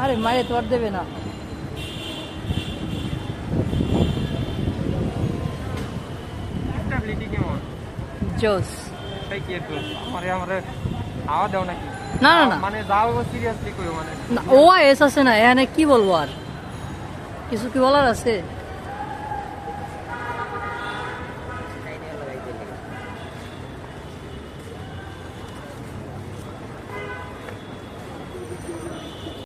আরে মারে তো আর দেবে না। স্টেবিলিটি কেমন? জোস। তাই কি একটু আমারে হাওয়া দাও নাকি? না না না মানে যাও সিরিয়াসলি কইও মানে না, ও এস আছে না, এখানে কি বলবো আর, কিছু কি বলার আছে?